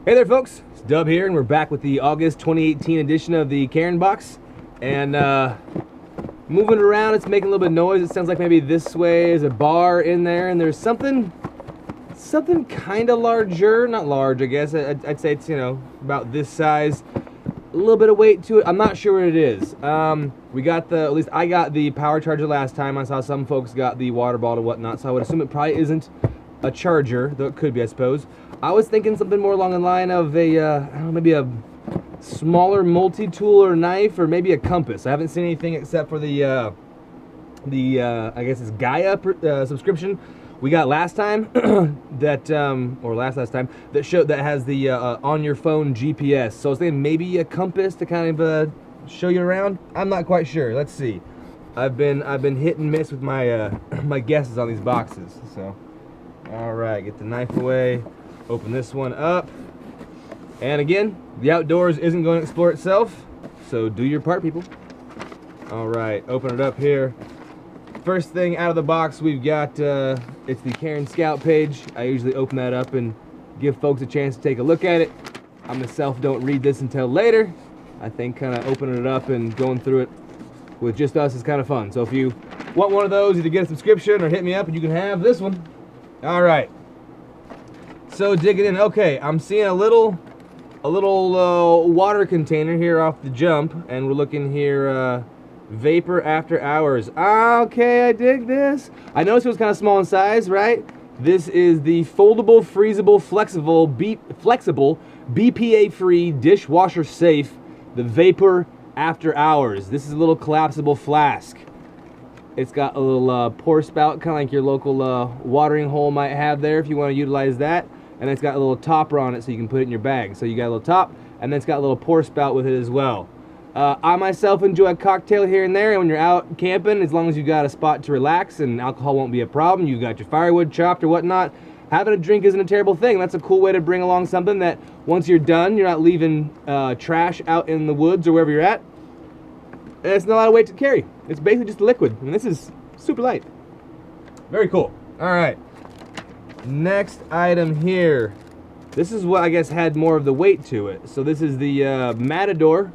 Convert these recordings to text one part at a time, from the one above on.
Hey there folks, it's Dub here and we're back with the August 2018 edition of the Cairn box. And moving around, it's making a little bit of noise. It sounds like maybe this way is a bar in there and there's something kind of larger, not large I guess, I'd say it's, you know, about this size. A little bit of weight to it, I'm not sure what it is. We got at least I got the power charger last time. I saw some folks got the water bottle and whatnot, so I would assume it probably isn't a charger, though it could be I suppose. I was thinking something more along the line of a, I don't know, maybe a smaller multi-tool or knife, or maybe a compass. I haven't seen anything except for the I guess it's Gaia subscription we got last time, that or last time that has the on your phone GPS. So I was thinking maybe a compass to kind of show you around. I'm not quite sure. Let's see. I've been hit and miss with my my guesses on these boxes. So, all right, get the knife away. Open this one up, and again, the outdoors isn't going to explore itself, so do your part, people. All right, open it up here. First thing out of the box, we've got it's the Cairn Scout page. I usually open that up and give folks a chance to take a look at it. I myself don't read this until later. I think kind of opening it up and going through it with just us is kind of fun. So if you want one of those, either get a subscription or hit me up and you can have this one. All right. So digging in, okay, I'm seeing a little water container here off the jump, and we're looking here, vapor after hours. Okay, I dig this. I noticed it was kind of small in size, right? This is the foldable, freezable, flexible, BPA-free, dishwasher safe, the Vapor After Hours. This is a little collapsible flask. It's got a little pour spout, kind of like your local watering hole might have there if you want to utilize that. And it's got a little topper on it so you can put it in your bag. So you got a little top, and then it's got a little pour spout with it as well. I myself enjoy a cocktail here and there, and when you're out camping, as long as you got a spot to relax and alcohol won't be a problem, you got your firewood chopped or whatnot, having a drink isn't a terrible thing. That's a cool way to bring along something that once you're done, you're not leaving trash out in the woods or wherever you're at. And it's not a lot of weight to carry. It's basically just a liquid, and this is super light. Very cool. All right. Next item here. This is what I guess had more of the weight to it. So this is the Matador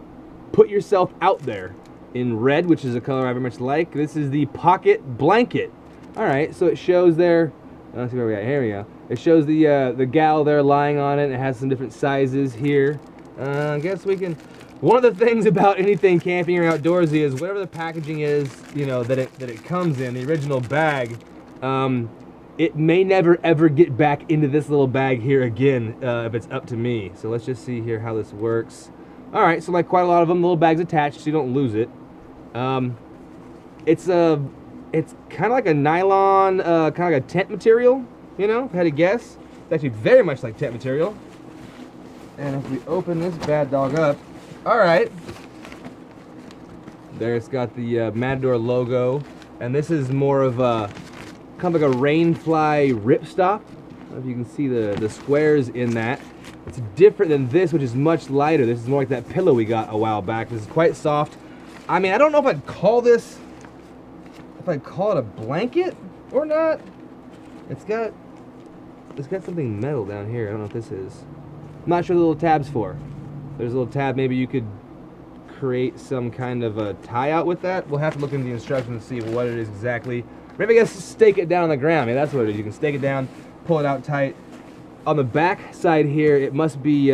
Put Yourself Out There in red, which is a color I very much like. This is the Pocket Blanket. All right, so it shows there. Let's see where we at. Here we go. It shows the gal there lying on it. It has some different sizes here. I guess we can. One of the things about anything camping or outdoorsy is whatever the packaging is, you know, that it comes in, the original bag. It may never ever get back into this little bag here again if it's up to me. So let's just see here how this works. All right, so like quite a lot of them, the little bag's attached so you don't lose it. It's kind of like a nylon, kind of like a tent material, you know, if I had to guess. It's actually very much like tent material. And if we open this bad dog up, all right. There it's got the Matador logo, and this is more of a kind of like a rainfly ripstop. I don't know if you can see the squares in that. It's different than this, which is much lighter. This is more like that pillow we got a while back. This is quite soft. I mean, I don't know if I'd call this, if I'd call it a blanket or not. It's got something metal down here. I don't know what this is. I'm not sure the little tab's for. There's a little tab. Maybe you could create some kind of a tie out with that. We'll have to look into the instructions and see what it is exactly. Maybe I guess stake it down on the ground. Maybe that's what it is. You can stake it down, pull it out tight. On the back side here, it must be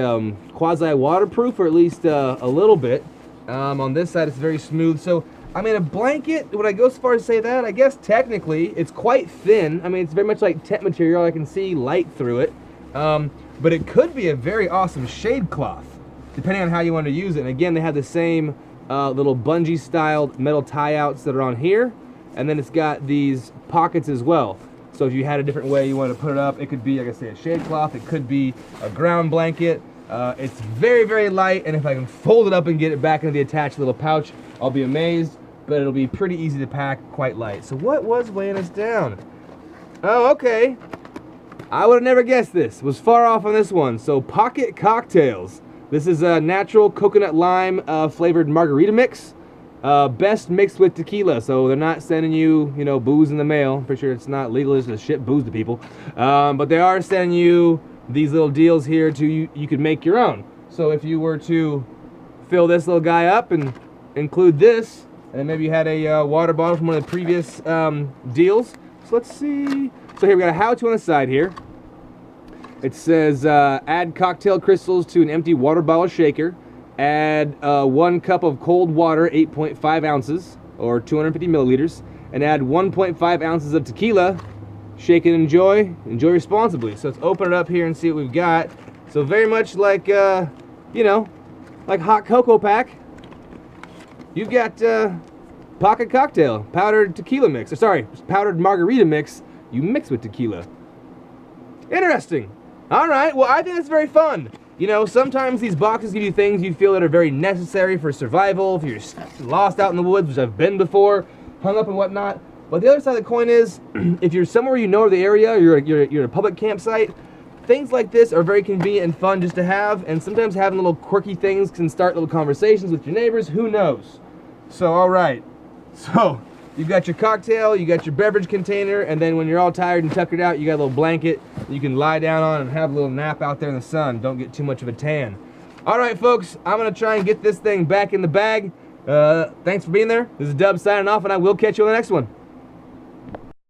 quasi-waterproof, or at least a little bit. On this side, it's very smooth. So, I mean, a blanket, would I go so far as to say that? I guess technically, it's quite thin. I mean, it's very much like tent material. I can see light through it. But it could be a very awesome shade cloth, depending on how you want to use it. And again, they have the same little bungee-styled metal tie-outs that are on here. And then it's got these pockets as well. So if you had a different way you want to put it up, it could be, like I say, a shade cloth. It could be a ground blanket. It's very, very light. And if I can fold it up and get it back into the attached little pouch, I'll be amazed. But it'll be pretty easy to pack, quite light. So what was weighing us down? Oh, okay. I would have never guessed this. Was far off on this one. So Pocket Cocktails. This is a natural coconut lime flavored margarita mix. Best mixed with tequila, so they're not sending you, booze in the mail. I'm pretty sure it's not legal just to ship booze to people. But they are sending you these little deals here to you could make your own. So if you were to fill this little guy up and include this, and then maybe you had a water bottle from one of the previous deals. So let's see. So here we got a how-to on the side here. It says add cocktail crystals to an empty water bottle shaker. Add 1 cup of cold water, 8.5 ounces, or 250 milliliters, and add 1.5 ounces of tequila. Shake and enjoy. Enjoy responsibly. So let's open it up here and see what we've got. So very much like, you know, like hot cocoa pack. You've got pocket cocktail, powdered tequila mix. Or sorry, powdered margarita mix. You mix with tequila. Interesting. All right. Well, I think that's very fun. You know, sometimes these boxes give you things you feel that are very necessary for survival, if you're lost out in the woods, which I've been before, hung up and whatnot. But the other side of the coin is, if you're somewhere you know the area, you're at a public campsite, things like this are very convenient and fun just to have, and sometimes having little quirky things can start little conversations with your neighbors, who knows? So, all right. So, you've got your cocktail, you got your beverage container, and then when you're all tired and tuckered out, you got a little blanket you can lie down on and have a little nap out there in the sun. Don't get too much of a tan. All right, folks, I'm going to try and get this thing back in the bag. Thanks for being there. This is Dub signing off, and I will catch you on the next one.